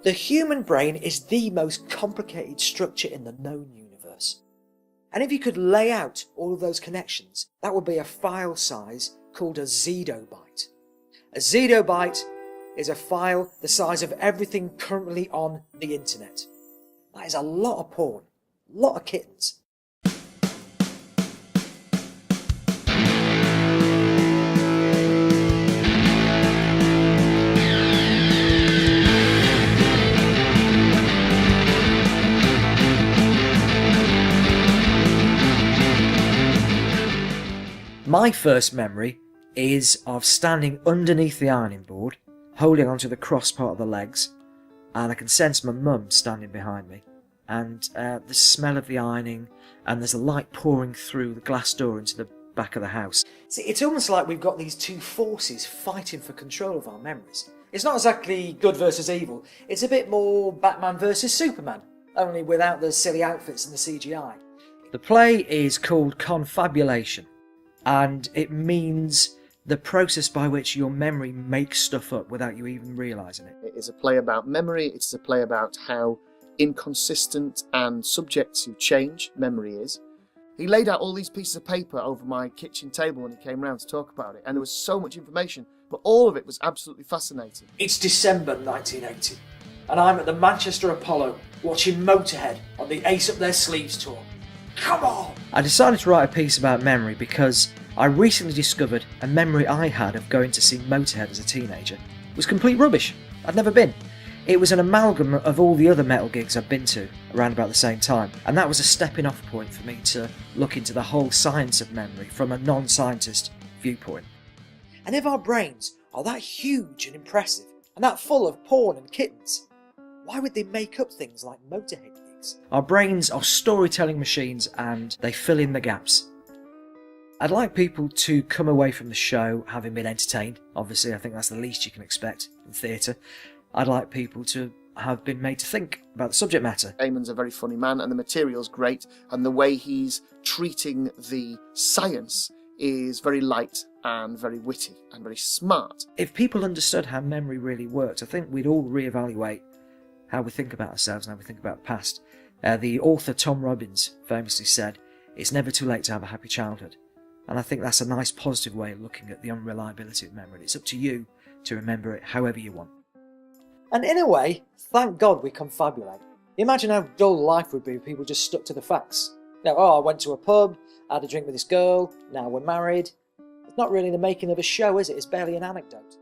The human brain is the most complicated structure in the known universe. And if you could lay out all of those connections, that would be a file size called a zettabyte. A zettabyte is a file the size of everything currently on the internet. That is a lot of porn, a lot of kittens. My first memory is of standing underneath the ironing board, holding onto the cross part of the legs, and I can sense my mum standing behind me, and the smell of the ironing, and there's a light pouring through the glass door into the back of the house. See, it's almost like we've got these two forces fighting for control of our memories. It's not exactly good versus evil, it's a bit more Batman versus Superman, only without the silly outfits and the CGI. The play is called Confabulation, and it means the process by which your memory makes stuff up without you even realising it. It is a play about memory, it's a play about how inconsistent and subject to change memory is. He laid out all these pieces of paper over my kitchen table when he came round to talk about it, and there was so much information, but all of it was absolutely fascinating. It's December 1980, and I'm at the Manchester Apollo watching Motorhead on the Ace Up Their Sleeves tour. Come on! I decided to write a piece about memory because I recently discovered a memory I had of going to see Motorhead as a teenager was complete rubbish. I'd never been. It was an amalgam of all the other metal gigs I'd been to around about the same time, and that was a stepping off point for me to look into the whole science of memory from a non-scientist viewpoint. And if our brains are that huge and impressive, and that full of porn and kittens, why would they make up things like Motorhead gigs? Our brains are storytelling machines and they fill in the gaps. I'd like people to come away from the show having been entertained. Obviously, I think that's the least you can expect in theatre. I'd like people to have been made to think about the subject matter. Eamonn's a very funny man and the material's great, and the way he's treating the science is very light and very witty and very smart. If people understood how memory really worked, I think we'd all reevaluate how we think about ourselves and how we think about the past. The author Tom Robbins famously said, "It's never too late to have a happy childhood." And I think that's a nice positive way of looking at the unreliability of memory. It's up to you to remember it however you want. And in a way, thank God we confabulate. Imagine how dull life would be if people just stuck to the facts. You know, I went to a pub, had a drink with this girl, now we're married. It's not really the making of a show, is it? It's barely an anecdote.